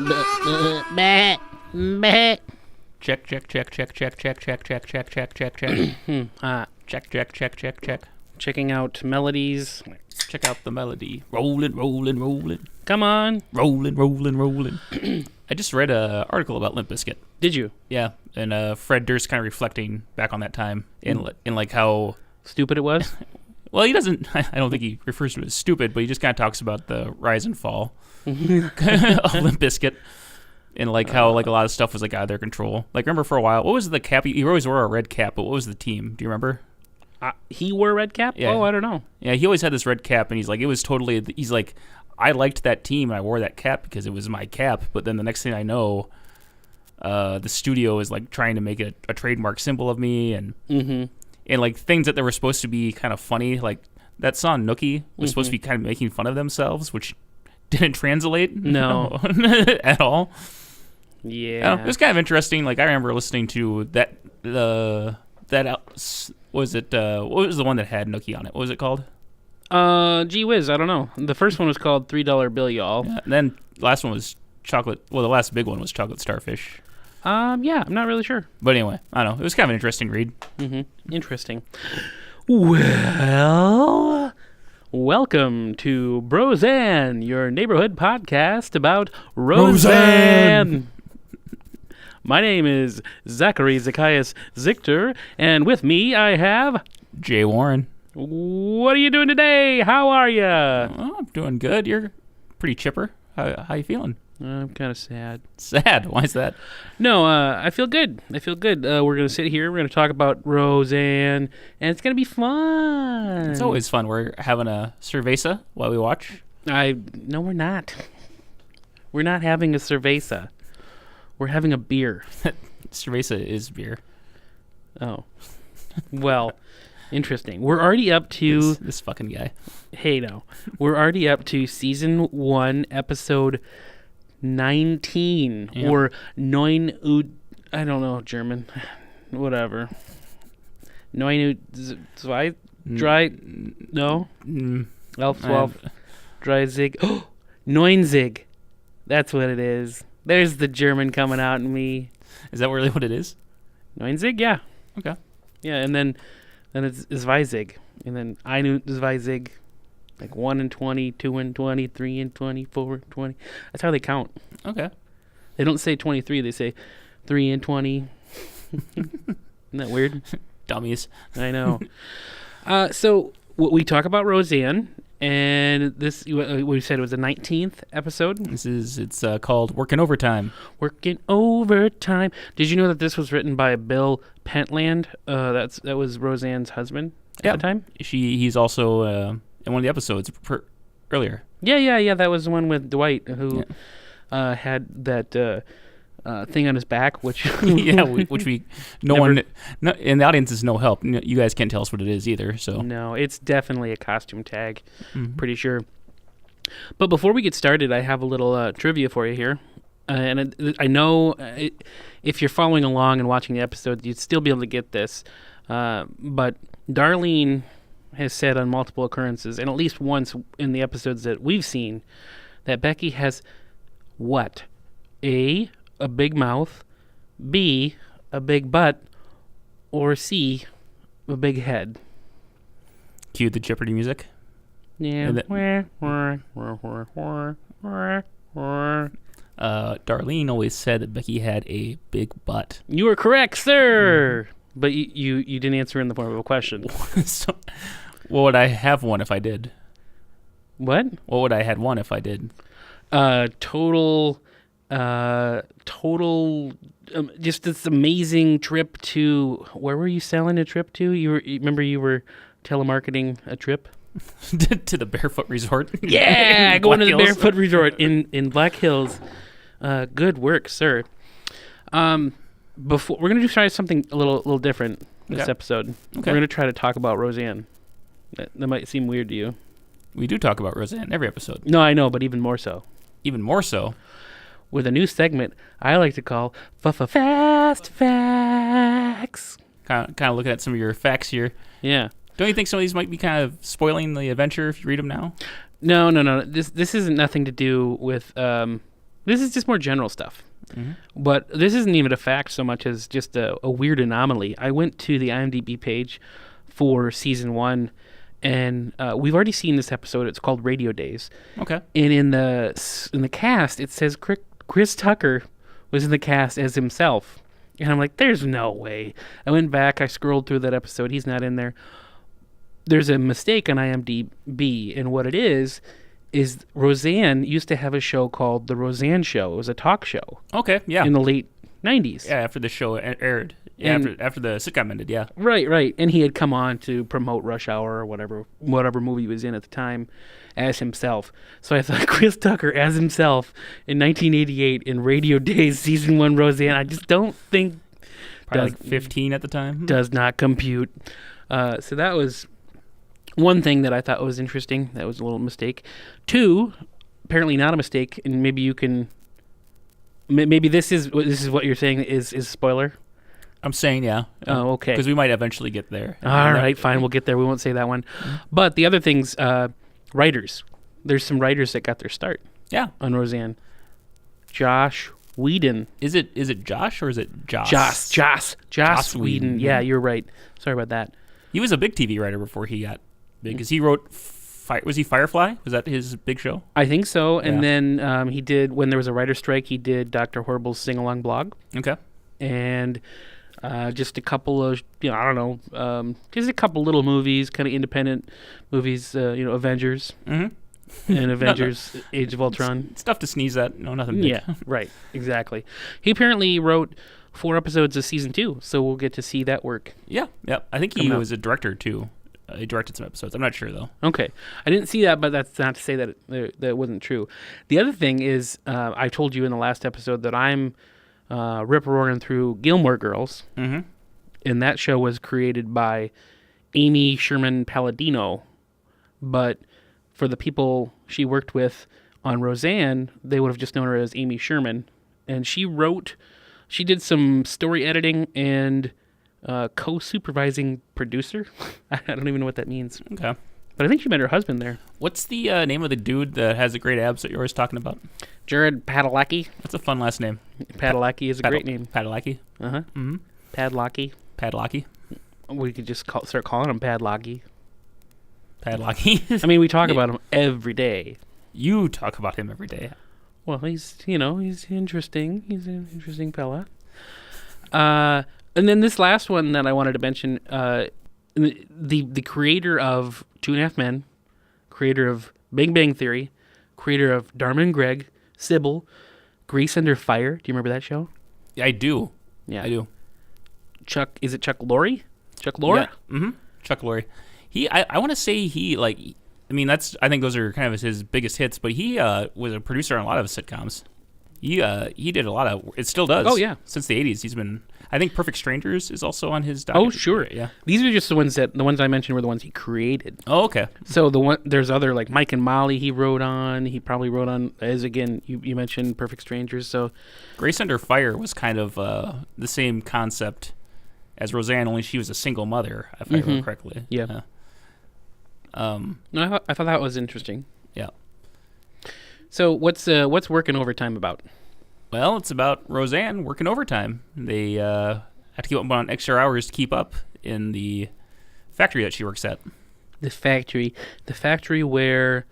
Meh. Meh. Check. Check. Checking out melodies. Check out the melody. Rolling. Come on. Rolling. I just read an article about Limp Bizkit. Did you? Yeah, and Fred Durst kind of reflecting back on that time in like how stupid it was. Well, he doesn't. I don't think he refers to it as stupid, but he just kind of talks about the rise and fall of Limp Bizkit, and like how like a lot of stuff was like out of their control. Like remember for a while, what was the cap? He always wore a red cap, but what was the team? Do you remember? He wore a red cap? Yeah. Oh, I don't know. Yeah, he always had this red cap, and he's like, it was totally. He's like, I liked that team, and I wore that cap because it was my cap. But then the next thing I know, the studio is like trying to make it a trademark symbol of me, and and like things that they were supposed to be kind of funny, like that song Nookie was supposed to be kind of making fun of themselves, which didn't translate No. at all. Yeah. It was kind of interesting. Like I remember listening to that was it what was the one that had Nookie on it? What was it called? Gee whiz, I don't know. The first one was called $3 Bill, y'all. Yeah, and then the last one was chocolate. Well, the last big one was Chocolate Starfish. Yeah, I'm not really sure. But anyway, I don't know. It was kind of an interesting read. Interesting. Well, welcome to Brozanne, your neighborhood podcast about Roseanne. My name is Zachary Zacchaeus Zichter, and with me I have Jay Warren. What are you doing today? How are you? Oh, I'm doing good. You're pretty chipper. How you feeling? I'm kind of sad. Sad? Why is that? No, I feel good. We're going to sit here. We're going to talk about Roseanne, and it's going to be fun. It's always fun. We're having a cerveza while we watch. No, we're not. We're not having a cerveza. We're having a beer. Cerveza is beer. Oh. Well, interesting. We're already up to... This fucking guy. Hey, no. We're already up to Season 1, Episode 19. Yep. Or 9... I don't know German. Whatever. 9... Zwei... Drei... No? 12... Drei Zig... 9 Zig. That's what it is. There's the German coming out in me. Is that really what it is? 9 Zig, yeah. Okay. Yeah, and then it's Zwei Zig. And then eine Zwei Zig. Like 1 and 20, 2 and 20, 3 and 20, 4 and 20. That's how they count. Okay. They don't say 23, they say 3 and 20. Isn't that weird? Dummies. I know. So we talk about Roseanne, and this, we said it was the 19th episode. It's called Workin' Overtime. Working Overtime. Did you know that this was written by Bill Pentland? That was Roseanne's husband at the time? He's also in one of the episodes earlier. Yeah. That was the one with Dwight who had that thing on his back, which which we in the audience is no help. You guys can't tell us what it is either. So no, it's definitely a costume tag. Pretty sure. But before we get started, I have a little trivia for you here, and I know if you're following along and watching the episode, you'd still be able to get this. But Darlene has said on multiple occurrences, and at least once in the episodes that we've seen, that Becky has what? A big mouth, B, a big butt, or C, a big head. Cue the Jeopardy music. Yeah. Darlene always said that Becky had a big butt. You are correct, sir. But you didn't answer in the form of a question. So, what would I have one if I did? What? What would I had one if I did? Total, just this amazing trip to, where were you selling a trip to? You remember you were telemarketing a trip? To the Barefoot Resort. Yeah, going to the Barefoot Resort in Black Hills. Good work, sir. Before we're gonna try something a little different this episode. Okay. We're gonna try to talk about Roseanne. That might seem weird to you. We do talk about Roseanne every episode. No, I know, but even more so. Even more so. With a new segment I like to call Fast Facts. Kind of looking at some of your facts here. Yeah. Don't you think some of these might be kind of spoiling the adventure if you read them now? No. This isn't nothing to do with This is just more general stuff. Mm-hmm. But this isn't even a fact so much as just a weird anomaly. I went to the IMDb page for season 1, and we've already seen this episode. It's called Radio Days. Okay. And in the cast, it says Chris Tucker was in the cast as himself. And I'm like, there's no way. I went back. I scrolled through that episode. He's not in there. There's a mistake on IMDb, and what it is Roseanne used to have a show called The Roseanne Show. It was a talk show. Okay, yeah. In the late 90s. Yeah, after the show aired. Yeah, after the sitcom ended, yeah. Right. And he had come on to promote Rush Hour or whatever movie he was in at the time as himself. So I thought Chris Tucker as himself in 1988 in Radio Days Season 1 Roseanne, I just don't think... Probably like 15 at the time. Does not compute. So that was... one thing that I thought was interesting. That was a little mistake. 2, apparently not a mistake, and maybe you can. Maybe this is what you're saying is a spoiler. I'm saying yeah. Oh, okay. Because we might eventually get there. All right, fine. We'll get there. We won't say that one. Mm-hmm. But the other things, writers. There's some writers that got their start. Yeah. On Roseanne. Josh Whedon. Is it Josh or is it Joss? Joss Whedon. Yeah, you're right. Sorry about that. He was a big TV writer before he got big, because he wrote. Was he Firefly? Was that his big show? I think so. And then he did, when there was a writer's strike, he did Dr. Horrible's sing-along blog. Okay. And just a couple of, I don't know, just a couple little movies, kind of independent movies, Avengers. Mm-hmm. And Avengers Age of Ultron. Stuff to sneeze at. No, nothing big. Yeah, right. Exactly. He apparently wrote 4 episodes of season 2, so we'll get to see that work. Yeah. I think he was a director, too. He directed some episodes. I'm not sure, though. Okay. I didn't see that, but that's not to say that that wasn't true. The other thing is, I told you in the last episode that I'm rip-roaring through Gilmore Girls. Mm-hmm. And that show was created by Amy Sherman Palladino. But for the people she worked with on Roseanne, they would have just known her as Amy Sherman. And she did some story editing and... co-supervising producer. I don't even know what that means. Okay. But I think she met her husband there. What's the name of the dude that has the great abs that you're always talking about? Jared Padalecki. That's a fun last name. Padalecki is a great name. Padalecki? Uh-huh. Mm-hmm. Padlocky. Padlocky? We could just start calling him Padlocky. Padlocky? I mean, we talk about him every day. You talk about him every day. Well, he's interesting. He's an interesting fella. And then this last one that I wanted to mention, the creator of 2.5 Men, creator of Big Bang Theory, creator of Dharma and Greg, Sybil, Grease Under Fire. Do you remember that show? Yeah, I do. Yeah, I do. Is it Chuck Lorre? Chuck Lorre? Yeah. Mm-hmm. Chuck Lorre. I want to say I think those are kind of his biggest hits, but he was a producer on a lot of sitcoms. He did a lot of, it still does. Oh, yeah. Since the 80s. He's been, I think Perfect Strangers is also on his documentary. Oh, sure. Yeah. These are just the ones I mentioned were the ones he created. Oh, okay. So there's other, like Mike and Molly he wrote on. He probably wrote on, as again, you mentioned Perfect Strangers. So Grace Under Fire was kind of the same concept as Roseanne, only she was a single mother, if I remember correctly. Yeah. No, I thought that was interesting. Yeah. So what's Working Overtime about? Well, it's about Roseanne working overtime. They have to keep up on extra hours to keep up in the factory that she works at. The factory where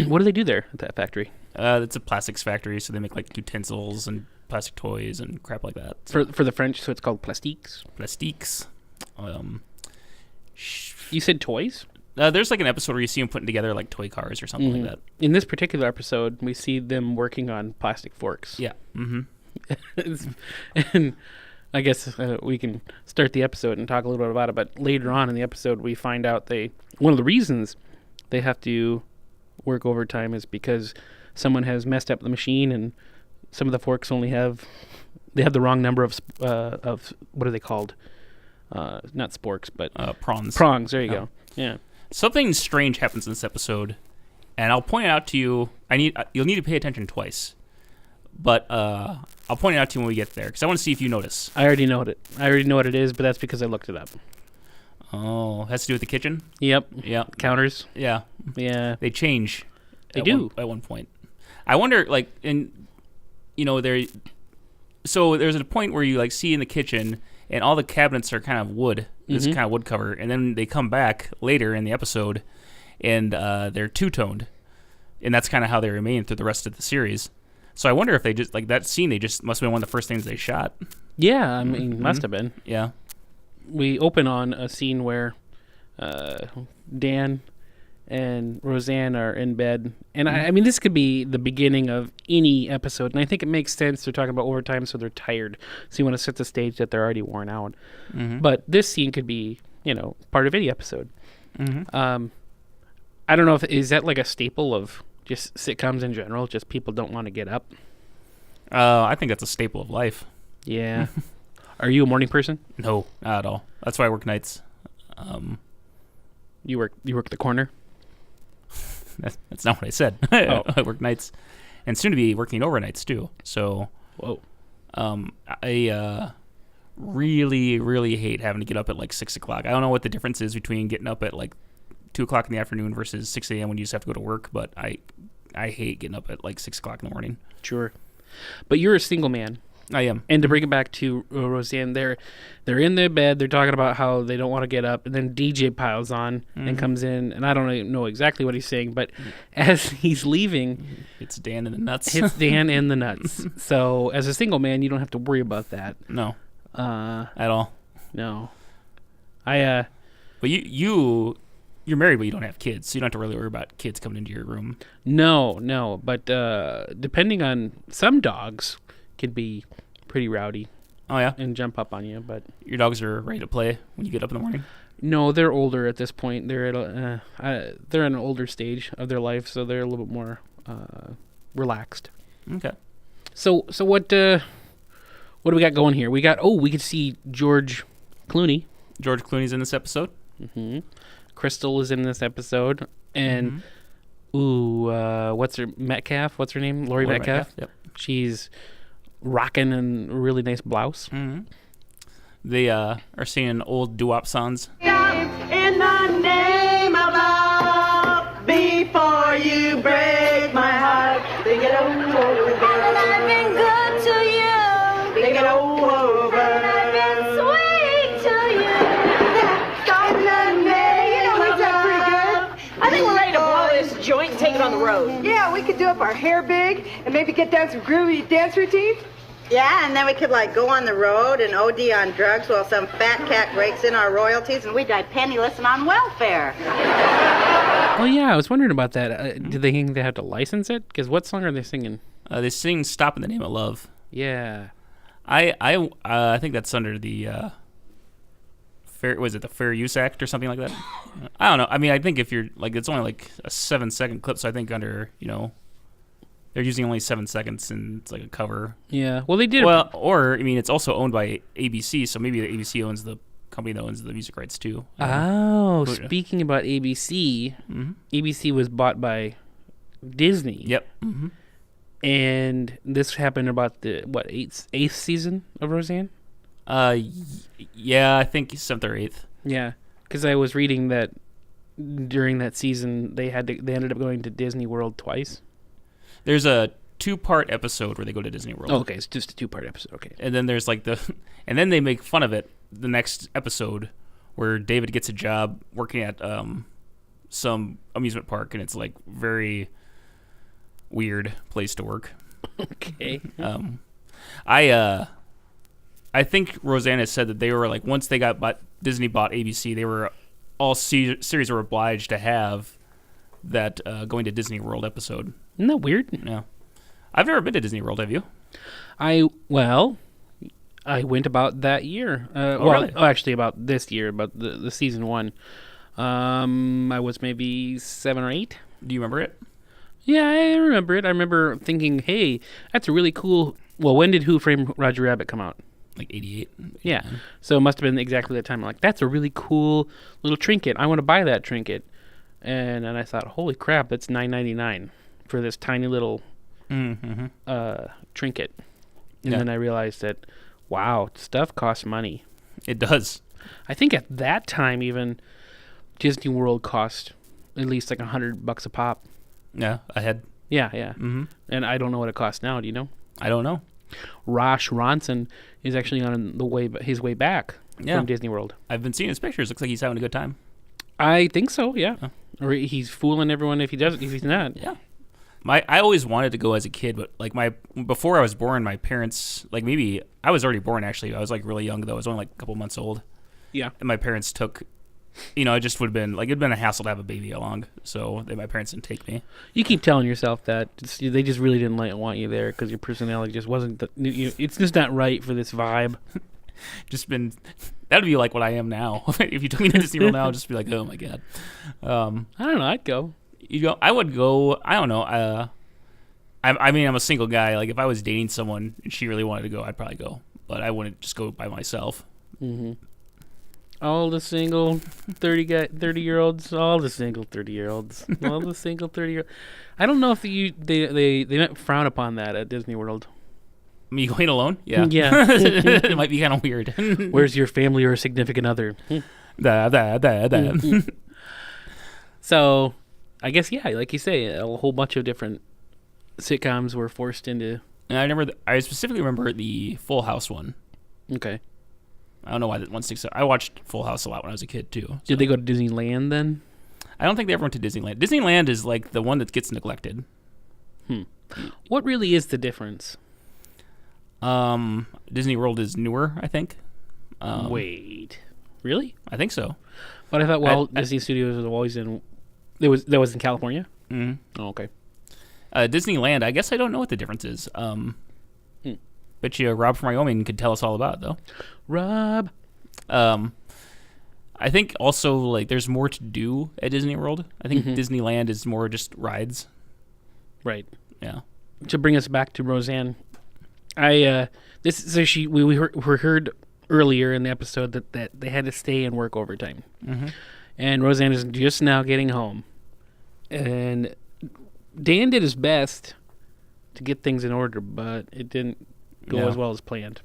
what do they do there at that factory? It's a plastics factory, so they make like utensils and plastic toys and crap like that. So. For the French, so it's called plastiques. Plastiques. You said toys? There's like an episode where you see them putting together like toy cars or something like that. In this particular episode, we see them working on plastic forks. Yeah. Mm-hmm. And I guess we can start the episode and talk a little bit about it. But later on in the episode, we find out one of the reasons they have to work overtime is because someone has messed up the machine, and some of the forks only have the wrong number of what are they called? Not sporks, but prongs. Prongs. There you go. Yeah. Something strange happens in this episode, and I'll point it out to you. You'll need to pay attention twice, but I'll point it out to you when we get there because I want to see if you notice. I already know it. I already know what it is, but that's because I looked it up. Oh, has to do with the kitchen? Yep. Yeah. Counters. Yeah. Yeah. They change. They do at one point. I wonder, like, so there's a point where you like see in the kitchen and all the cabinets are kind of wood, this kind of wood cover, and then they come back later in the episode and they're two-toned, and that's kind of how they remain through the rest of the series. So I wonder if they just, like, that scene, they just must have been one of the first things they shot. Yeah, I mean, must have been. Yeah. We open on a scene where Dan and Roseanne are in bed. And I mean, this could be the beginning of any episode. And I think it makes sense. They're talking about overtime, so they're tired. So you want to set the stage that they're already worn out. But this scene could be, part of any episode. I don't know is that like a staple of just sitcoms in general? Just people don't want to get up? I think that's a staple of life. Yeah. Are you a morning person? No, not at all. That's why I work nights. You work the corner? That's not what I said. Oh. I work nights, and soon to be working overnights too. So, whoa. I really, really hate having to get up at like 6 o'clock. I don't know what the difference is between getting up at like 2 o'clock in the afternoon versus 6 a.m. when you just have to go to work. But I hate getting up at like 6 o'clock in the morning. Sure, but you're a single man. I am. And to bring it back to Roseanne, they're in their bed. They're talking about how they don't want to get up, and then DJ piles on and comes in, and I don't even know exactly what he's saying, but as he's leaving, it's Dan in the nuts. It's Dan in the nuts. So as a single man, you don't have to worry about that. No. At all. No. But you're married, but you don't have kids, so you don't have to really worry about kids coming into your room. No. But depending on some dogs, could be pretty rowdy. Oh yeah, and jump up on you. But your dogs are ready to play when you get up in the morning. No, they're older at this point. They're at they're in an older stage of their life, so they're a little bit more relaxed. Okay. So what do we got going here? We could see George Clooney. George Clooney's in this episode. Crystal is in this episode, and what's her Metcalf? What's her name? Lori Metcalf. Yep. She's rocking in a really nice blouse. They are singing old doo-wop songs. In the name of love, before you break my heart, think it over. I've been good to you. Think it over. I've been sweet to you. In the name of love. I think we're ready to blow this joint and take it on the road. Yeah, we could do up our hair big and maybe get down some groovy dance routines. Yeah, and then we could like go on the road and OD on drugs while some fat cat breaks in our royalties and we die penniless and on welfare. Oh yeah, I was wondering about that. Do they think they have to license it? Because what song are they singing? They sing "Stop in the Name of Love." Yeah. I think that's under the the Fair Use Act or something like that. I don't know. I mean, I think if you're like, it's only like a 7-second clip, so I think under they're using only 7 seconds and it's like a cover. Yeah. Well, they did. Well, or I mean, it's also owned by ABC, so maybe the ABC owns the company that owns the music rights too. Oh, speaking about ABC, ABC was bought by Disney. Yep. And this happened about the eighth season of Roseanne. Yeah, I think 7th or 8th. Yeah, because I was reading that during that season they ended up going to Disney World twice. There's a 2-part episode where they go to Disney World. Oh, okay, it's just a 2-part episode. Okay. And then there's like and then they make fun of it the next episode where David gets a job working at some amusement park, and it's like very weird place to work. Okay. I think Roseanne has said that they were like, once they Disney bought ABC, they were all series were obliged to have that going to Disney World episode. Isn't that weird? No. I've never been to Disney World, have you? I went about that year. Really? Actually about this year, about the season 1. I was maybe 7 or 8. Do you remember it? Yeah, I remember it. I remember thinking, hey, that's a really cool... Well, when did Who Framed Roger Rabbit come out? Like 88. Yeah. So it must have been exactly that time. I'm like, that's a really cool little trinket. I want to buy that trinket. And then I thought, holy crap, that's $9.99 for this tiny little trinket. And then I realized that, wow, stuff costs money. It does. I think at that time even Disney World cost at least like $100 a pop. Yeah, a head. Yeah, yeah. Mm-hmm. And I don't know what it costs now. Do you know? I don't know. Rosh Ronson is actually on his way back from Disney World. I've been seeing his pictures. Looks like he's having a good time. I think so. Yeah. Huh. Or he's fooling everyone if he's not. Yeah. I always wanted to go as a kid, but like before I was born, my parents, like maybe I was already born actually. I was like really young though. I was only like a couple months old. Yeah. And my parents took, it just would have been like it'd been a hassle to have a baby along, so my parents didn't take me. You keep telling yourself that they just really didn't want you there because your personality just wasn't. It's just not right for this vibe. That'd be like what I am now. If you took me to Disney World now, I'd just be like, oh my god. I don't know. I'd go. You go? I would go. I don't know. I mean, I'm a single guy. Like if I was dating someone and she really wanted to go, I'd probably go. But I wouldn't just go by myself. Mm-hmm. All the single 30-year-olds. All the single 30-year-olds. All the single 30-year. I don't know if they might frown upon that at Disney World. Me going alone? Yeah. Yeah. It might be kind of weird. Where's your family or significant other? So, I guess, yeah, like you say, a whole bunch of different sitcoms were forced into... And I specifically remember the Full House one. Okay. I don't know why that one sticks out. I watched Full House a lot when I was a kid, too. So. Did they go to Disneyland then? I don't think they ever went to Disneyland. Disneyland is like the one that gets neglected. What really is the difference? Disney World is newer, I think. Wait. Really? I think so. But I thought Disney Studios was always in... That was in California? Mm-hmm. Oh, okay. Disneyland, I guess I don't know what the difference is. Bet you Rob from Wyoming could tell us all about it, though. Rob. I think also like there's more to do at Disney World. I think Disneyland is more just rides. Right. Yeah. To bring us back to Roseanne, we heard earlier in the episode that they had to stay and work overtime, and Roseanne is just now getting home, and Dan did his best to get things in order, but it didn't go as well as planned.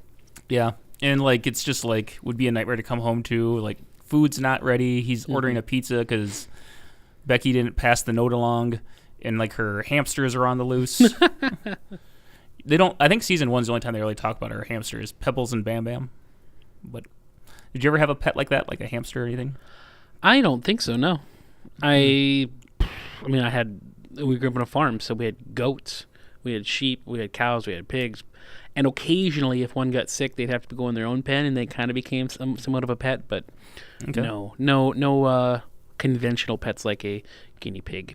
Yeah. And, like, it's just, like, would be a nightmare to come home to. Like, food's not ready. He's ordering a pizza because Becky didn't pass the note along. And, like, her hamsters are on the loose. I think season 1's the only time they really talk about her hamsters. Pebbles and Bam Bam. But did you ever have a pet like that? Like a hamster or anything? I don't think so, no. I mean, we grew up on a farm, so we had goats. We had sheep. We had cows. We had pigs. And occasionally, if one got sick, they'd have to go in their own pen, and they kind of became somewhat of a pet. But no conventional pets like a guinea pig.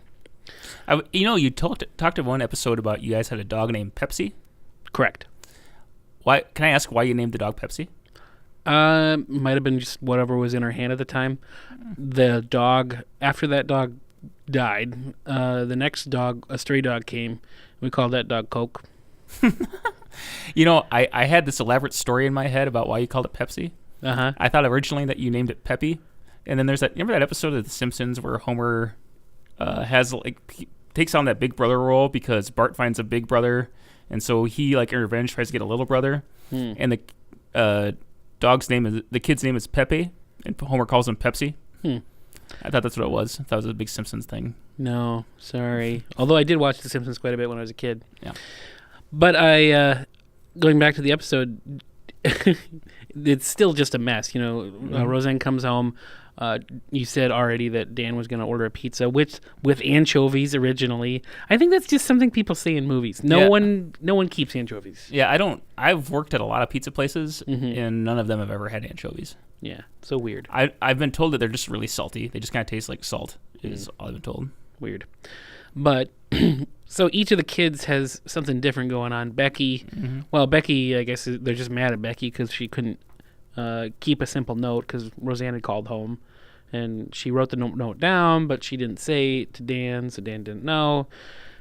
You talked in one episode about you guys had a dog named Pepsi. Correct. Why? Can I ask why you named the dog Pepsi? Might have been just whatever was in her hand at the time. The dog, after that dog died, the next dog, a stray dog, came. We called that dog Coke. I had this elaborate story in my head about why you called it Pepsi. Uh-huh. I thought originally that you named it Peppy. And then remember that episode of The Simpsons where Homer takes on that big brother role because Bart finds a big brother, and so he, like, in revenge, tries to get a little brother. And the the kid's name is Pepe, and Homer calls him Pepsi. I thought that's what it was. I thought it was a big Simpsons thing. No, sorry. Although I did watch The Simpsons quite a bit when I was a kid. Yeah. But going back to the episode, it's still just a mess. Roseanne comes home. You said already that Dan was going to order a pizza with anchovies originally. I think that's just something people say in movies. No one keeps anchovies. Yeah, I've worked at a lot of pizza places, and none of them have ever had anchovies. Yeah, so weird. I've been told that they're just really salty. They just kind of taste like salt, is all I've been told. Weird. But, so each of the kids has something different going on. Becky, Becky, I guess they're just mad at Becky because she couldn't keep a simple note because Roseanne had called home. And she wrote the note down, but she didn't say it to Dan, so Dan didn't know.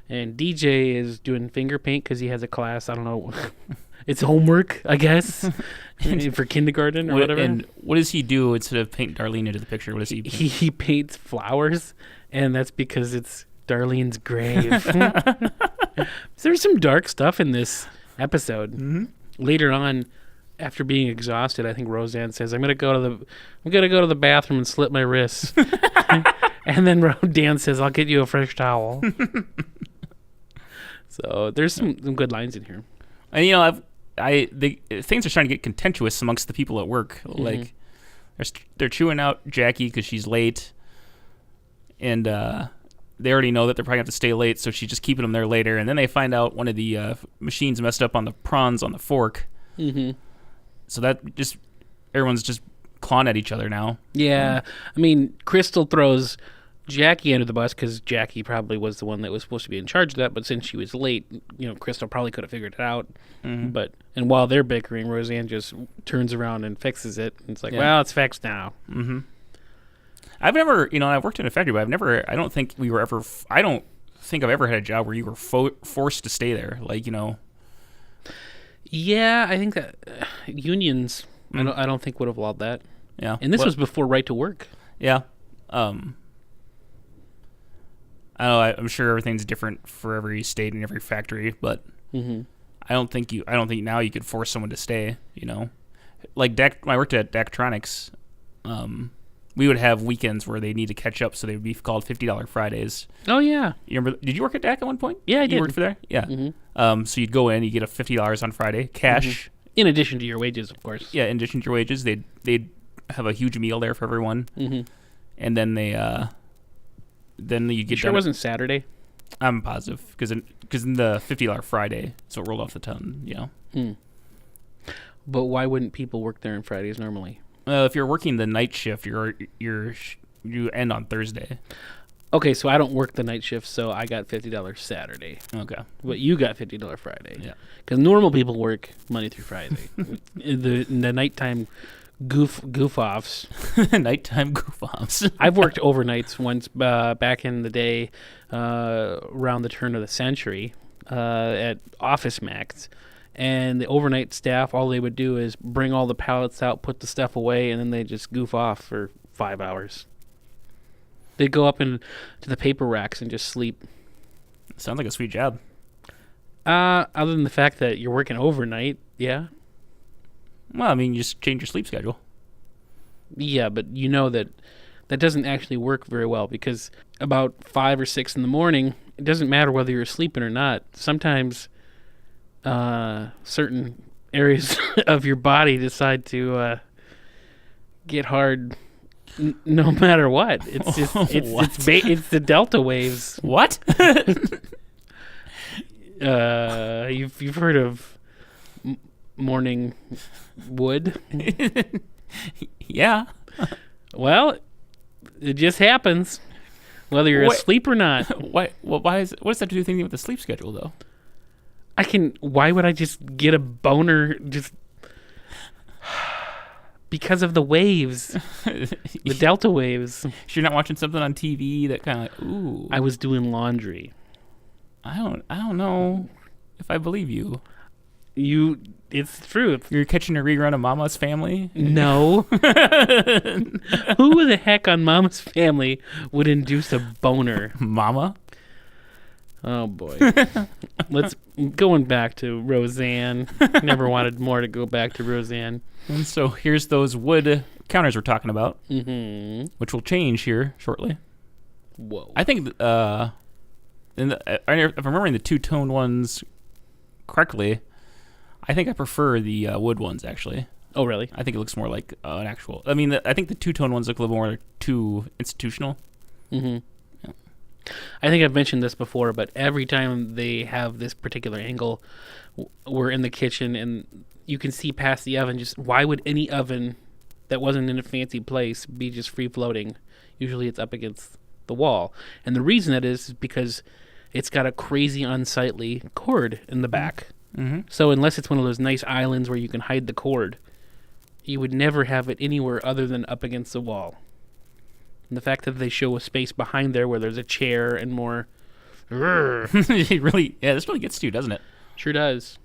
And DJ is doing finger paint because he has a class. I don't know. It's homework, I guess, for kindergarten or whatever. And what does he do instead of paint Darlene into the picture? What does he paint? He paints flowers, and that's because it's Darlene's grave. There's some dark stuff in this episode. Later on, after being exhausted, I think Roseanne says, I'm gonna go to the bathroom and slit my wrists. And then Dan says, I'll get you a fresh towel. So there's some good lines in here. And things are starting to get contentious amongst the people at work. Like they're chewing out Jackie because she's late, and they already know that they're probably going to have to stay late, so she's just keeping them there later. And then they find out one of the machines messed up on the prawns on the fork. So that just everyone's just clawing at each other now. Yeah, I mean, Crystal throws Jackie under the bus because Jackie probably was the one that was supposed to be in charge of that, but since she was late, Crystal probably could have figured it out. And while they're bickering, Roseanne just turns around and fixes it. And it's like, well, it's fixed now. I've never, I've worked in a factory, but I don't think I've ever had a job where you were forced to stay there. Like, Yeah, I think that unions, I don't think would have allowed that. Yeah. And this was before right to work. Yeah. I don't know. I'm sure everything's different for every state and every factory, but I don't think now you could force someone to stay. Like when I worked at Daktronics, we would have weekends where they need to catch up, so they would be called $50 Fridays. Oh yeah. You remember? Did you work at Dak at one point? Yeah, I did. You worked for there? Yeah. So you'd go in, you get a $50 on Friday, cash. In addition to your wages, of course. Yeah, in addition to your wages, they'd have a huge meal there for everyone, and then then you get. Sure, it wasn't Saturday. I'm positive because in the $50 Friday, so it rolled off the tongue. But why wouldn't people work there on Fridays normally? If you're working the night shift, you end on Thursday. Okay, so I don't work the night shift, so I got $50 Saturday. Okay, but you got $50 Friday. Yeah, because normal people work Monday through Friday. the nighttime goof offs. Nighttime goof offs. I've worked overnights once back in the day, around the turn of the century, at Office Max. And the overnight staff, all they would do is bring all the pallets out, put the stuff away, and then they just goof off for 5 hours. They'd go up into the paper racks and just sleep. Sounds like a sweet job. Other than the fact that you're working overnight, yeah. Well, I mean, you just change your sleep schedule. Yeah, but you know that doesn't actually work very well because about 5 or 6 in the morning, it doesn't matter whether you're sleeping or not. Sometimes certain areas of your body decide to get hard no matter what. It's just it's the delta waves. What? You've heard of morning wood? Yeah. Well, it just happens whether you're asleep or not. What does that have to do with anything with the sleep schedule though? Why would I just get a boner just because of the waves, the delta waves? So you're not watching something on TV that kind of like, ooh. I was doing laundry. I don't know if I believe you. It's true. You're catching a rerun of Mama's Family? No. Who the heck on Mama's Family would induce a boner? Mama? Oh boy. Going back to Roseanne. Never wanted more to go back to Roseanne. And so here's those wood counters we're talking about, which will change here shortly. Whoa. I think, if I'm remembering the two-tone ones correctly, I think I prefer the wood ones, actually. Oh, really? I think it looks more like an actual... I mean, I think the two-tone ones look a little more too institutional. Mm-hmm. Yeah. I think I've mentioned this before, but every time they have this particular angle, we're in the kitchen and you can see past the oven. Just why would any oven that wasn't in a fancy place be just free-floating? Usually it's up against the wall. And the reason that is because it's got a crazy unsightly cord in the back. Mm-hmm. So unless it's one of those nice islands where you can hide the cord, you would never have it anywhere other than up against the wall. And the fact that they show a space behind there where there's a chair and more... this really gets to you, doesn't it? Sure does.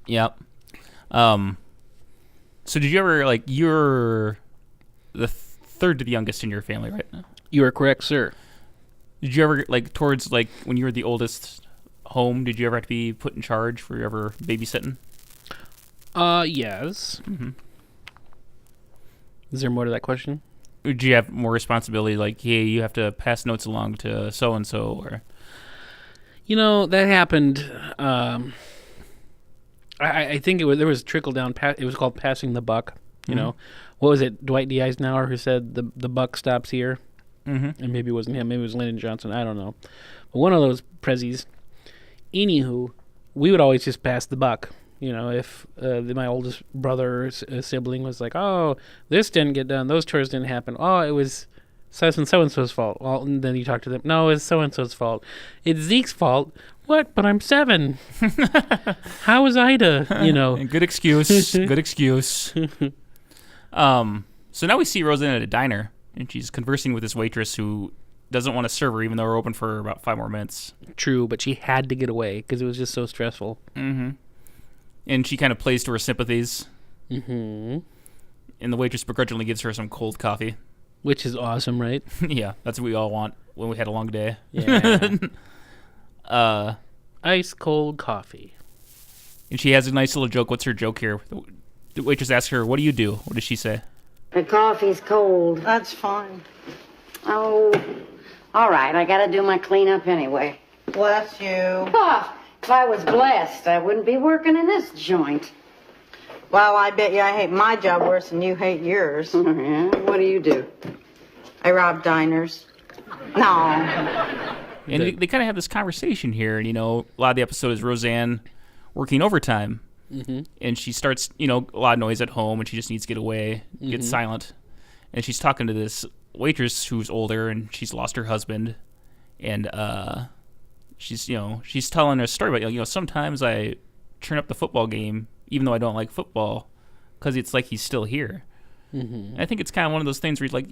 Yep. So did you ever, you're the third to the youngest in your family, right? You are correct, sir. Did you ever, towards, when you were the oldest home, did you ever have to be put in charge for ever babysitting? Yes. Mm-hmm. Is there more to that question? Do you have more responsibility? Like, hey, you have to pass notes along to so and so, or That happened. I think there was trickle down. It was called passing the buck. What was it? Dwight D. Eisenhower who said the buck stops here, and maybe it wasn't him. Maybe it was Lyndon Johnson. I don't know. But one of those prezzies. Anywho, we would always just pass the buck. If my oldest brother or sibling was like, "Oh, this didn't get done. Those chores didn't happen. Oh, it was so and so's fault." Well, and then you talk to them. No, it's so and so's fault. It's Zeke's fault. What? But I'm 7. How was I to, Good excuse. Good excuse. So now we see Roseanne at a diner, and she's conversing with this waitress who doesn't want to serve her, even though we're open for about 5 more minutes. True, but she had to get away because it was just so stressful. Mm-hmm. And she kind of plays to her sympathies. Mm-hmm. And the waitress begrudgingly gives her some cold coffee. Which is awesome, right? Yeah, that's what we all want when we had a long day. Yeah. Ice cold coffee. And she has a nice little joke. What's her joke here? The waitress asks her, "What do you do?" What does she say? The coffee's cold. That's fine. Oh, all right. I gotta do my cleanup anyway. Bless you. Ah, if I was blessed, I wouldn't be working in this joint. Well, I bet you I hate my job worse than you hate yours. Yeah? What do you do? I rob diners. No. And they kind of have this conversation here. And, a lot of the episode is Roseanne working overtime. Mm-hmm. And she starts, a lot of noise at home, and she just needs to get away, get silent. And she's talking to this waitress who's older, and she's lost her husband. And she's telling her a story about, sometimes I turn up the football game, even though I don't like football, because it's like he's still here. Mm-hmm. I think it's kind of one of those things where you're like,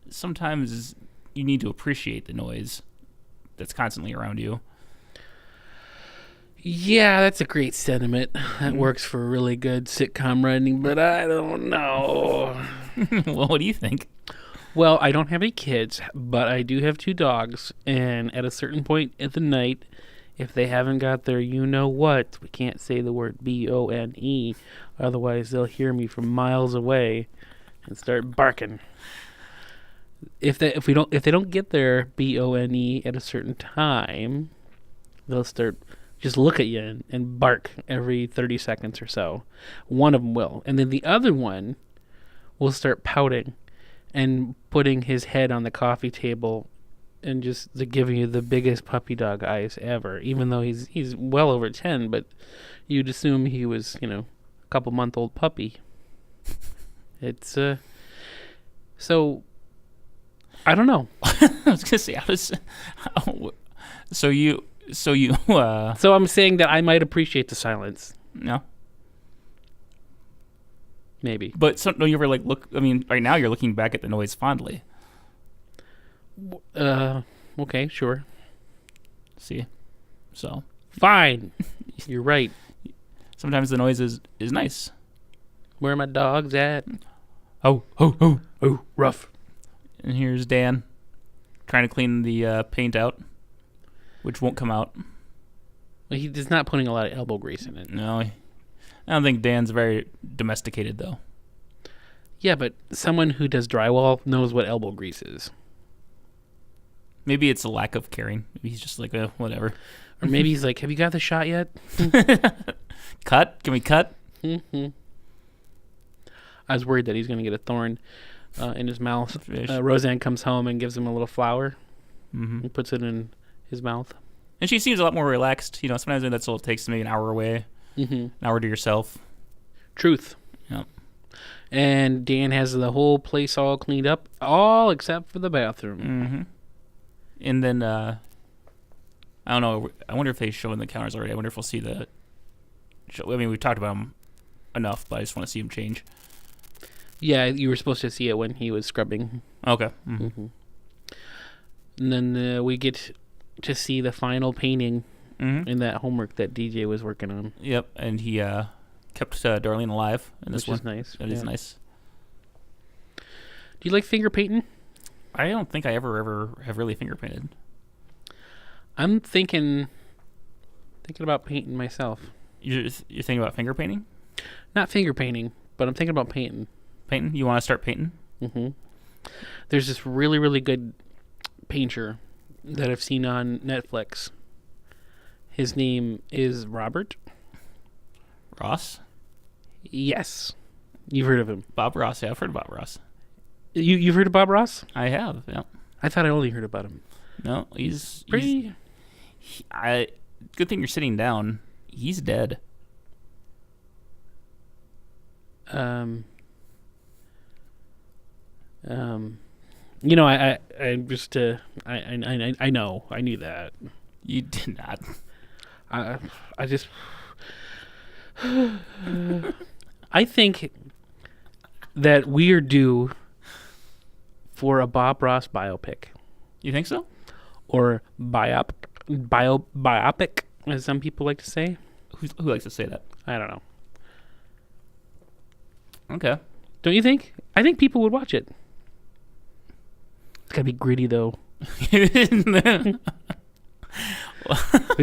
sometimes you need to appreciate the noise that's constantly around you. Yeah, that's a great sentiment. That works for really good sitcom writing, but I don't know. Well, what do you think? Well, I don't have any kids, but I do have 2 dogs, and at a certain point in the night, if they haven't got their you-know-what, we can't say the word B-O-N-E, otherwise they'll hear me from miles away and start barking. If they don't get their B-O-N-E at a certain time, they'll start just look at you and bark every 30 seconds or so. One of them will. And then the other one will start pouting and putting his head on the coffee table and just giving you the biggest puppy dog eyes ever, even though he's well over 10, but you'd assume he was, a couple-month-old puppy. It's, so, I don't know. I was going to say, So I'm saying that I might appreciate the silence. No. Maybe. But don't you ever look? I mean, right now you're looking back at the noise fondly. Okay, sure. See, so fine. You're right. Sometimes the noise is nice. Where are my dogs at? Oh, rough. And here's Dan trying to clean the paint out, which won't come out. Well, he's not putting a lot of elbow grease in it. No, I don't think Dan's very domesticated, though. Yeah, but someone who does drywall knows what elbow grease is. Maybe it's a lack of caring. Maybe he's just like, whatever. Or maybe he's like, have you got the shot yet? Cut? Can we cut? Mm-hmm. I was worried that he's going to get a thorn in his mouth. Roseanne comes home and gives him a little flower. Mm-hmm. He puts it in his mouth. And she seems a lot more relaxed. Sometimes that's all it takes to maybe an hour away. Mm-hmm. An hour to yourself. Truth. Yep. And Dan has the whole place all cleaned up, all except for the bathroom. Mm-hmm. And then, I don't know. I wonder if they show in the counters already. I wonder if we'll see the show. I mean, we've talked about him enough, but I just want to see him change. Yeah, you were supposed to see it when he was scrubbing. Okay. Mm-hmm. Mm-hmm. And then we get to see the final painting in that homework that DJ was working on. Yep, and he kept Darlene alive in this one. Which is nice. That is nice. Do you like finger painting? I don't think I ever have really finger painted. I'm thinking about painting myself. You're thinking about finger painting? Not finger painting, but I'm thinking about painting. Painting? You want to start painting? Mm-hmm. There's this really, really good painter that I've seen on Netflix. His name is Robert. Ross? Yes. You've heard of him. Bob Ross. Yeah, I've heard of Bob Ross. You've heard of Bob Ross? I have, yeah. I thought I only heard about him. No, he's... Pretty... Good thing you're sitting down. He's dead. You know, I just I know, I knew that. You did not. I just I think that we are due for a Bob Ross biopic. You think so? Or biopic, as some people like to say. Who likes to say that? I don't know. Okay. Don't you think? I think people would watch it. It's gotta be gritty though. We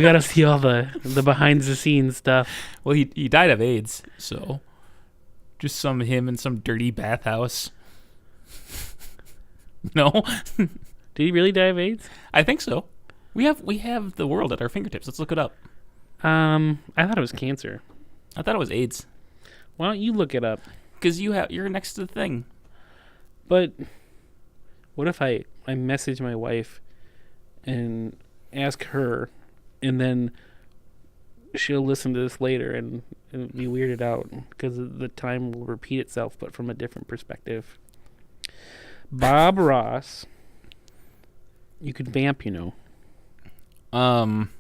gotta see all the behind the scenes stuff. Well, he died of AIDS, so just him in some dirty bathhouse. No. Did he really die of AIDS? I think so. We have the world at our fingertips. Let's look it up. I thought it was cancer. I thought it was AIDS. Why don't you look it up? Because you're next to the thing. But what if I message my wife and ask her, and then she'll listen to this later and be weirded out because the time will repeat itself, but from a different perspective. Bob Ross. You could vamp, you know. I'm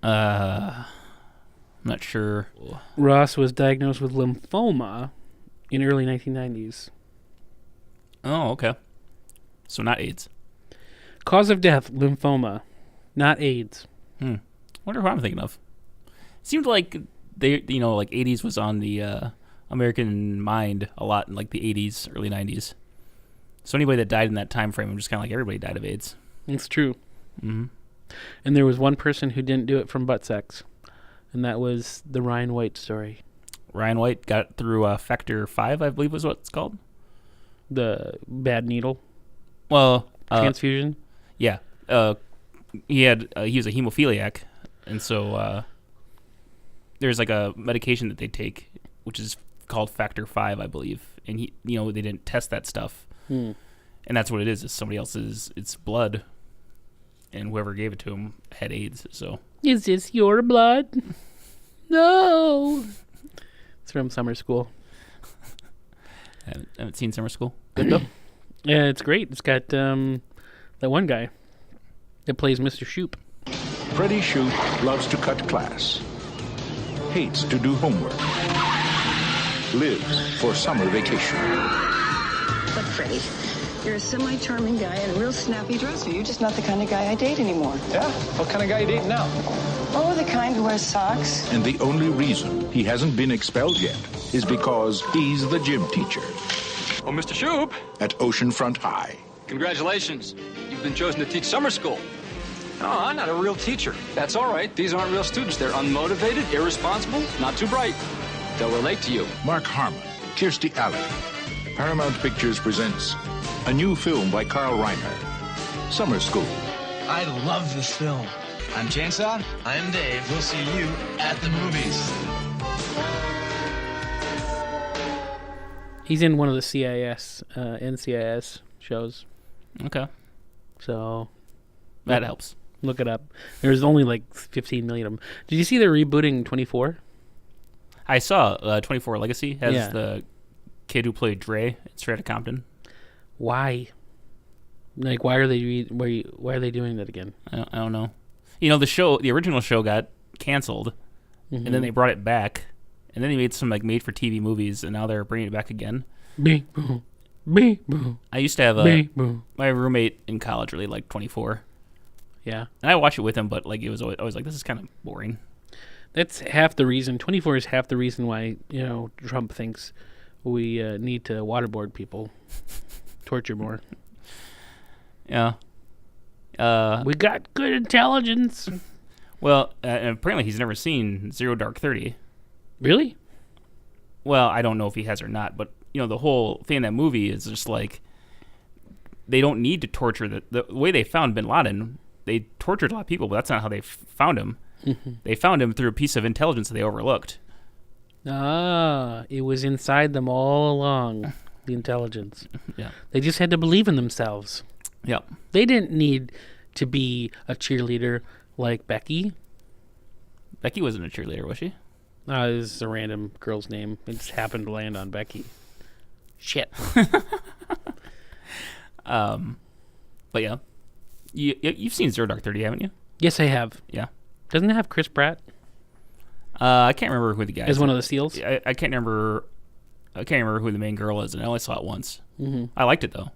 not sure. Ross was diagnosed with lymphoma in early 1990s. Oh, okay. So not AIDS. Cause of death, lymphoma, not AIDS. Wonder what I'm thinking of. It seemed like like 80s was on the American mind a lot in like the 80s, early 90s. So anybody that died in that time frame, I'm just kind of like everybody died of AIDS. It's true. Mm-hmm. And there was one person who didn't do it from butt sex, and that was the Ryan White story. Ryan White got it through Factor 5, I believe was what it's called. The bad needle. Well, transfusion. Yeah. He was a hemophiliac, and so there's like a medication that they take, which is called Factor 5, I believe, and they didn't test that stuff, and that's what it is. It's somebody else's. It's blood, and whoever gave it to him had AIDS. So is this your blood? No. It's from summer school. I haven't seen Summer School. Good though. Yeah, it's great. It's got that one guy that plays Mr. Shoop. Freddie Shoop loves to cut class, hates to do homework, lives for summer vacation. But Freddie, you're a semi-charming guy and a real snappy dresser. You're just not the kind of guy I date anymore. Yeah? What kind of guy you dating now? Oh, the kind who wears socks. And the only reason he hasn't been expelled yet is because he's the gym teacher. Oh, Mr. Shoop. At Oceanfront High. Congratulations. You've been chosen to teach summer school. No, I'm not a real teacher. That's all right. These aren't real students. They're unmotivated, irresponsible, not too bright. They'll relate to you. Mark Harmon, Kirstie Alley. Paramount Pictures presents a new film by Carl Reiner, Summer School. I love this film. I'm Chainsaw. I'm Dave. We'll see you at the movies. He's in one of the NCIS shows. Okay. So that helps. Look it up. There's only like 15 million of them. Did you see they're rebooting 24? I saw 24 Legacy has the kid who played Dre in Straight Outta Compton. Why? Like, why are they why are they doing that again? I don't know. The original show got canceled, and then they brought it back, and then they made some like made-for-TV movies, and now they're bringing it back again. Beep, boom. Beep, boom. I used to have my roommate in college really liked 24. Yeah, and I watched it with him, but like it was always like, this is kind of boring. That's half the reason. 24 is half the reason why Trump thinks we need to waterboard people, torture more. Yeah. We got good intelligence. Well, and apparently he's never seen Zero Dark 30. Really? Well, I don't know if he has or not, but the whole thing in that movie is just like they don't need to torture the way they found Bin Laden. They tortured a lot of people, but that's not how they found him. Mm-hmm. They found him through a piece of intelligence that they overlooked. Ah, it was inside them all along, the intelligence. Yeah. They just had to believe in themselves. Yep. They didn't need to be a cheerleader like Becky. Becky wasn't a cheerleader, was she? This is a random girl's name. It just happened to land on Becky. Shit. But yeah. You've seen Zero Dark 30, haven't you? Yes, I have. Yeah. Doesn't it have Chris Pratt I can't remember who the guy is. as one of the SEALs? I can't remember. I can't remember who the main girl is, and I only saw it once. Mm-hmm. I liked it though.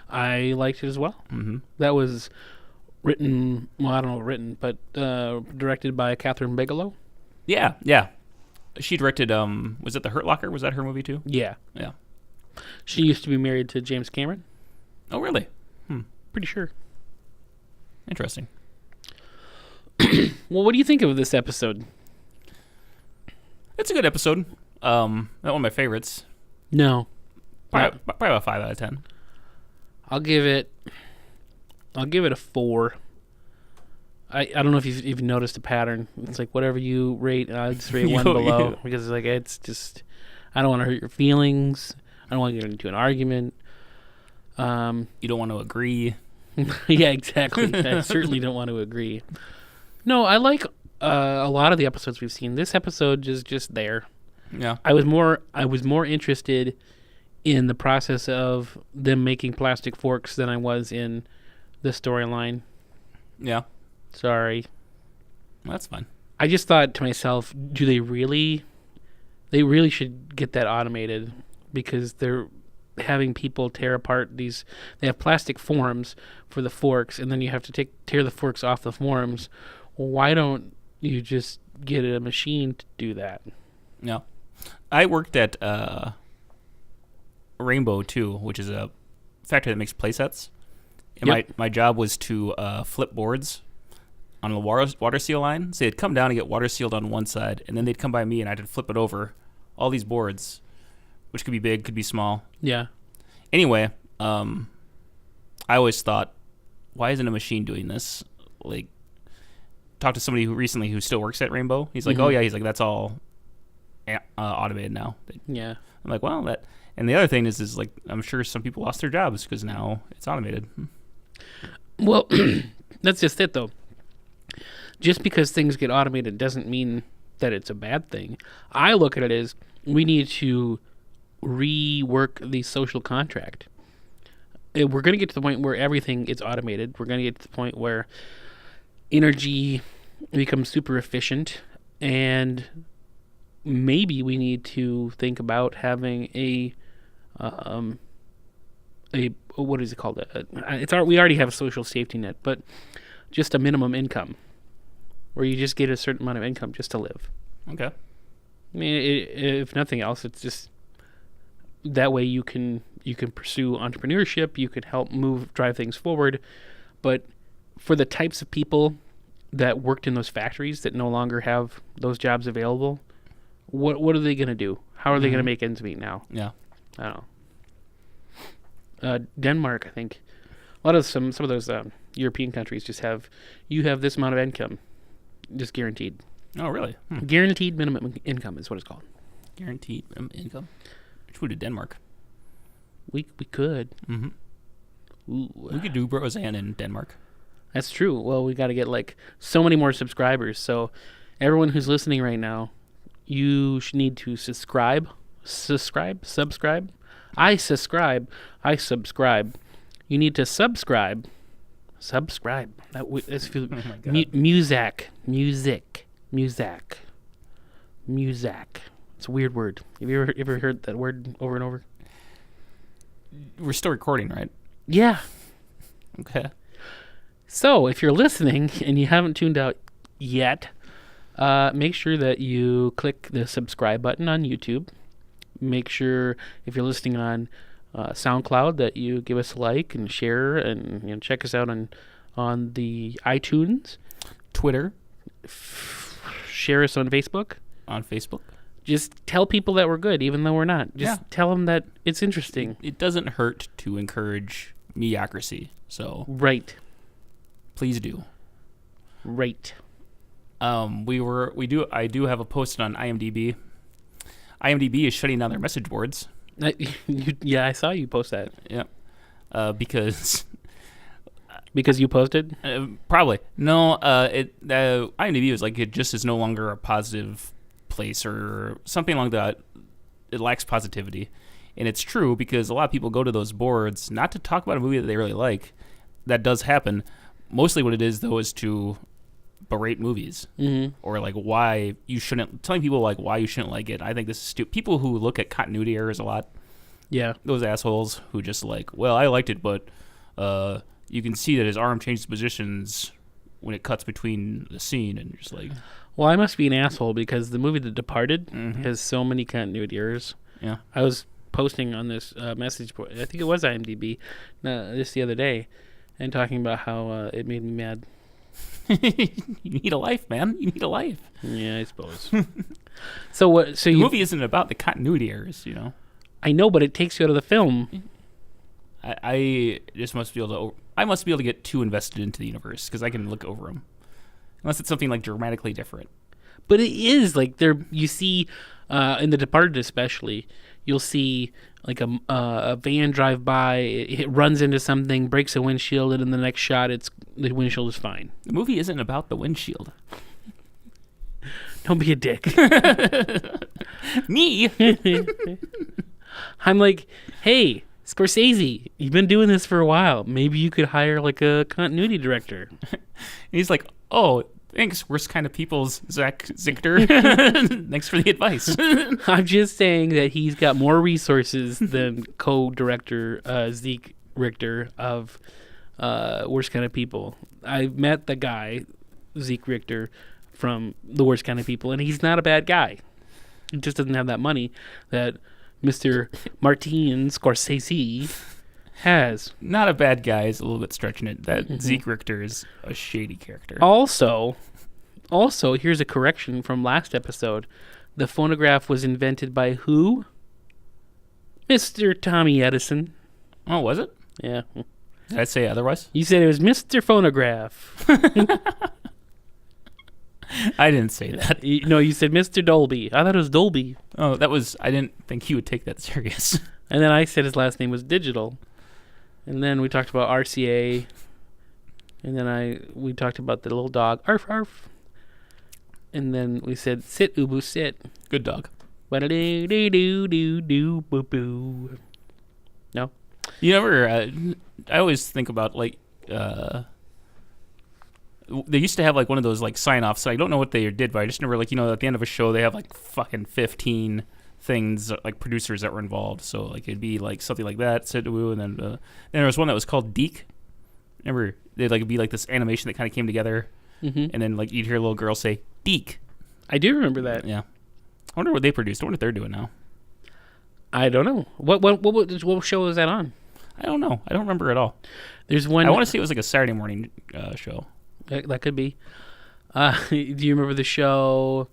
I liked it as well. Mm-hmm. That was written. Well, I don't know, written, but directed by Catherine Bigelow. Yeah, yeah. She directed. Was it The Hurt Locker? Was that her movie too? Yeah. Yeah. She used to be married to James Cameron. Oh, really? Pretty sure. Interesting. Well, what do you think of this episode? It's a good episode. Not one of my favorites. No. Probably about 5 out of 10. I'll give it a 4. I don't know if you've noticed a pattern. It's like whatever you rate, I just rate one below because like it's just I don't want to hurt your feelings. I don't want to get into an argument. You don't want to agree. Yeah, exactly. I certainly don't want to agree. No, I like a lot of the episodes we've seen. This episode is just there. Yeah. I was more interested in the process of them making plastic forks than I was in the storyline. Yeah. Sorry. That's fine. I just thought to myself, do they really should get that automated because they're having people tear apart these. They have plastic forms for the forks, and then you have to tear the forks off the forms. Well, why don't you just get a machine to do that? No. I worked at Rainbow too, which is a factory that makes playsets. And Yep. my job was to flip boards on the water seal line. So they'd come down and get water sealed on one side, and then they'd come by me and I had to flip it over. All these boards, which could be big, could be small. Yeah. Anyway, I always thought, why isn't a machine doing this? Like, talked to somebody who still works at Rainbow. He's like, Mm-hmm. oh yeah, he's like, that's all automated now. Yeah. I'm like, well, that. And the other thing is like, I'm sure some people lost their jobs because now it's automated. Well, that's just it, though. Just because things get automated doesn't mean that it's a bad thing. I look at it as we need to rework the social contract. We're going to get to the point where everything is automated. We're going to get to the point where energy becomes super efficient, and maybe we need to think about having a what is it called? We already have a social safety net, but just a minimum income, where you just get a certain amount of income just to live. Okay. I mean, if nothing else, it's just that way you can pursue entrepreneurship. You can help drive things forward. But for the types of people that worked in those factories that no longer have those jobs available, what are they going to do? How are they going to make ends meet now? Yeah. I don't know. Denmark, I think, a lot of some of those European countries just have this amount of income, just guaranteed. Oh, really? Guaranteed minimum income is what it's called. Guaranteed minimum income. Which would do Denmark. We could. Mm-hmm. Ooh. We could do Roseanne in Denmark. That's true. Well, we got to get like so many more subscribers. So everyone who's listening right now, you should need to subscribe. I subscribe. You need to subscribe. That's music. It's a weird word. Have you ever heard that word over and over? We're still recording, right? Yeah. Okay. So if you're listening and you haven't tuned out yet, make sure that you click the subscribe button on YouTube. Make sure if you're listening on SoundCloud that you give us a like and share, and check us out on the iTunes, Twitter, share us on Facebook. Just tell people that we're good, even though we're not. Just tell them that it's interesting. It doesn't hurt to encourage mediocrity. So right, please do. Right. I do have a post on IMDb. IMDb is shutting down their message boards. Yeah, I saw you post that. Yeah. Because you posted? Probably. No, IMDb was like, it just is no longer a positive place or something like that. It lacks positivity. And it's true, because a lot of people go to those boards not to talk about a movie that they really like. That does happen. Mostly what it is, though, is to berate movies. Mm-hmm. Or like why you shouldn't, telling people like why you shouldn't like it. I think this is stupid. People who look at continuity errors a lot. Yeah. Those assholes who just like, well, I liked it, but you can see that his arm changes positions when it cuts between the scene, and just like, well, I must be an asshole because the movie The Departed has so many continuity errors. Yeah. I was posting on this message board, I think it was IMDb, this the other day, and talking about how it made me mad. You need a life, man. You need a life. Yeah, I suppose. So what? So the movie isn't about the continuity errors, I know, but it takes you out of the film. I just must be able to. I must be able to get too invested into the universe because I can look over them, unless it's something like dramatically different. But it is like there. You see, in The Departed especially, you'll see like a van drive by, it runs into something, breaks a windshield, and in the next shot, the windshield is fine. The movie isn't about the windshield. Don't be a dick. Me? I'm like, hey, Scorsese, you've been doing this for a while. Maybe you could hire like a continuity director. He's like, oh, thanks, worst kind of people's Zach Zichter. Thanks for the advice. I'm just saying that he's got more resources than co-director Zeke Richter of Worst Kind of People. I met the guy, Zeke Richter, from The Worst Kind of People, and he's not a bad guy. He just doesn't have that money that Mr. Martin Scorsese has. Not a bad guy is a little bit stretching it. That Zeke Richter is a shady character. Also, here's a correction from last episode. The phonograph was invented by who? Mr. Tommy Edison. Oh, was it? Yeah. Did I say otherwise? You said it was Mr. Phonograph. I didn't say that. No, you said Mr. Dolby. I thought it was Dolby. Oh, I didn't think he would take that serious. And then I said his last name was Digital. And then we talked about RCA. And then we talked about the little dog. Arf, arf. And then we said, sit, Ubu, sit. Good dog. Ba-da-doo-doo-doo-doo-boo-boo. No? You never, I always think about, like, they used to have, like, one of those, like, sign-offs. I don't know what they did, but I just remember, like, at the end of a show, they have, like, fucking 15 things, like, producers that were involved. So, like, it'd be, like, something like that, sit, Ubu, and then there was one that was called Deke. Remember, it'd be, like, this animation that kind of came together. Mm-hmm. And then, like, you'd hear a little girl say, Deke. I do remember that. Yeah. I wonder what they produced. I wonder what they're doing now. I don't know. What show was that on? I don't know. I don't remember at all. There's one. I want to say it was like a Saturday morning show. That could be. Do you remember the show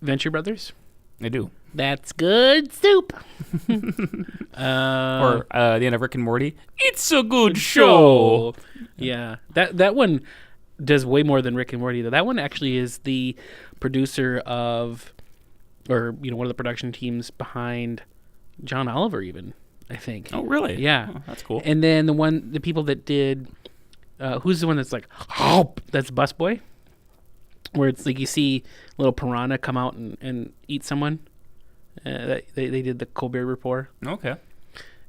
Venture Brothers? I do. That's good soup. Or the end of Rick and Morty. It's a good show. Yeah. That one does way more than Rick and Morty, though. That one actually is the producer of, or one of the production teams behind John Oliver, even, I think. Oh, really? Yeah. Oh, that's cool. And then the people that did, who's the one that's like, that's Busboy? Where it's like you see little piranha come out and eat someone. They did the Colbert Report. Okay.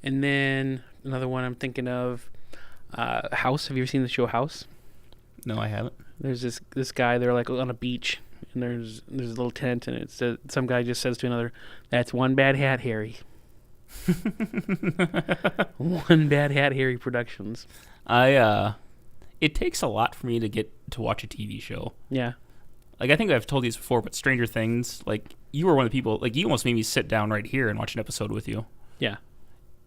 And then another one I'm thinking of, House. Have you ever seen the show House? No, I haven't. There's this guy. They're like on a beach, and there's a little tent, and it says, some guy just says to another, "That's one bad hat, Harry." One bad hat, Harry Productions. It takes a lot for me to get to watch a TV show. Yeah. Like, I think I've told you this before, but Stranger Things, like, you were one of the people, like, you almost made me sit down right here and watch an episode with you. Yeah.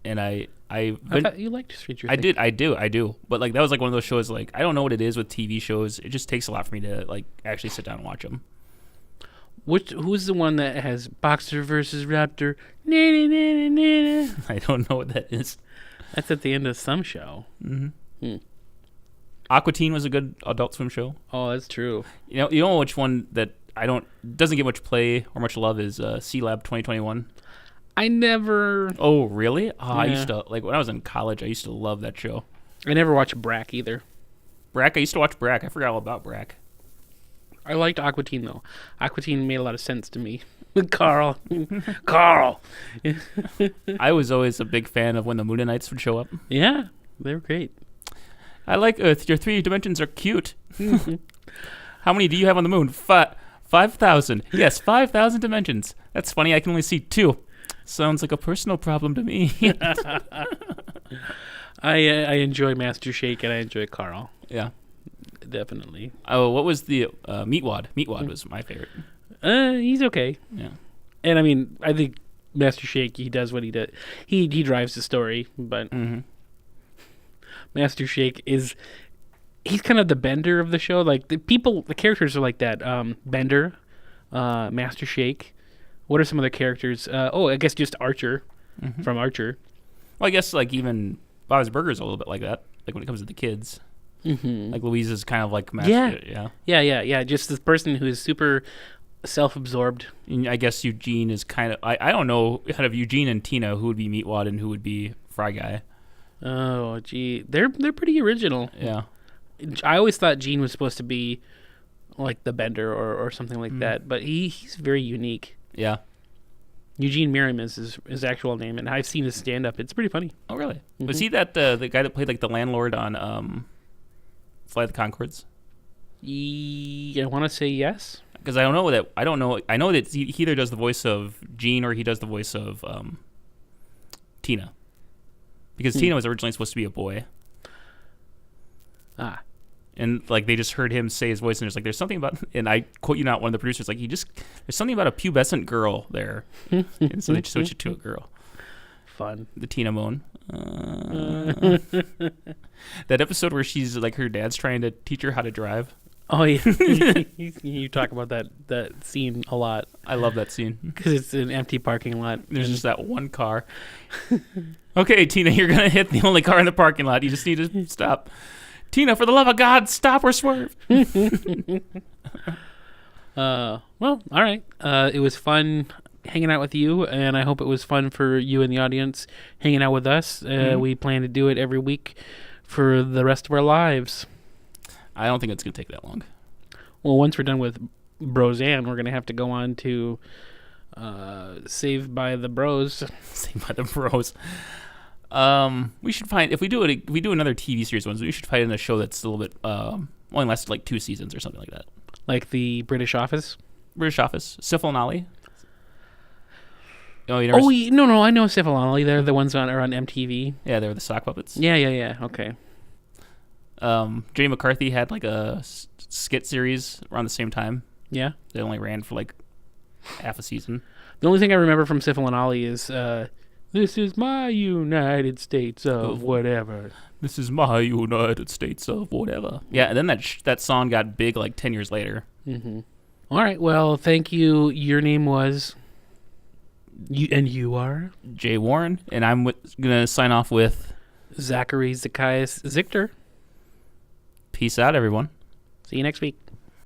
And I thought you liked Stranger Things. I do. But, like, that was, like, one of those shows, like, I don't know what it is with TV shows. It just takes a lot for me to, like, actually sit down and watch them. Who's the one that has Boxer versus Raptor? Na, na, na, na, na. I don't know what that is. That's at the end of some show. Aqua Teen was a good Adult Swim show. Oh, that's true. You know which one that doesn't get much play or much love is C Lab 2021. I never. Oh, really? Oh, I Yeah. used to when I was in college. I used to love that show. I never watched Brack either. Brack. I used to watch Brack. I forgot all about Brack. I liked Aqua Teen though. Aqua Teen made a lot of sense to me. Carl. Carl. I was always a big fan of when the Moonanites would show up. Yeah, they were great. I like Earth. Your 3 dimensions are cute. How many do you have on the moon? 5,000. Yes, 5,000 dimensions. That's funny. I can only see 2. Sounds like a personal problem to me. I enjoy Master Shake and I enjoy Carl. Yeah. Definitely. Oh, what was the Meatwad? Meatwad was my favorite. He's okay. Yeah. And I mean, I think Master Shake, he does what he does. He drives the story, but Master Shake he's kind of the Bender of the show. Like the characters are like that. Bender, Master Shake. What are some other characters? I guess just Archer from Archer. Well, I guess like even Bob's Burgers a little bit like that. Like when it comes to the kids. Like Louise is kind of like Master. Yeah. Just this person who is super self-absorbed. And I guess Eugene is kind of. I don't know out of Eugene and Tina who would be Meatwad and who would be Fry Guy. Oh, gee, they're pretty original. Yeah. I always thought Gene was supposed to be like the Bender or something like that, but he's very unique. Yeah. Eugene Merriam is his actual name, and I've seen his stand-up. It's pretty funny. Oh, really? Was he that the guy that played like the landlord on Flight of the Conchords? I want to say yes. Because I don't know that. I don't know. I know that he either does the voice of Gene or he does the voice of Tina. Because Tina was originally supposed to be a boy. Ah. And like they just heard him say his voice, and there's something about, and I quote you not, one of the producers, like there's something about a pubescent girl there, and so they switched it to a girl. Fun. The Tina Moan. That episode where she's like her dad's trying to teach her how to drive. Oh yeah, you talk about that scene a lot. I love that scene because it's an empty parking lot. There's just that one car. Okay, Tina, you're gonna hit the only car in the parking lot. You just need to stop. Tina, for the love of God, stop or swerve. Well, all right. It was fun hanging out with you, and I hope it was fun for you in the audience hanging out with us. We plan to do it every week for the rest of our lives. I don't think it's going to take that long. Well, once we're done with Broseanne, we're going to have to go on to Saved by the Bros. Saved by the Bros. We should find, if we do another TV series ones, we should find a show that's a little bit only lasted like 2 seasons or something like that. Like the British Office? British Office. Syphil and Ollie. Oh, no, I know Syphil and Ollie. They're the ones are on MTV. Yeah, they were the sock puppets. Yeah. Okay. Jenny McCarthy had like a skit series around the same time. Yeah. They only ran for like half a season. The only thing I remember from Syphil and Ollie is, this is my United States of whatever. This is my United States of whatever. Yeah, and then that song got big like 10 years later. Mm-hmm. All right, well, thank you. Your name was... You are? Jay Warren, and I'm going to sign off with... Zachary Zacchaeus Zichter. Peace out, everyone. See you next week.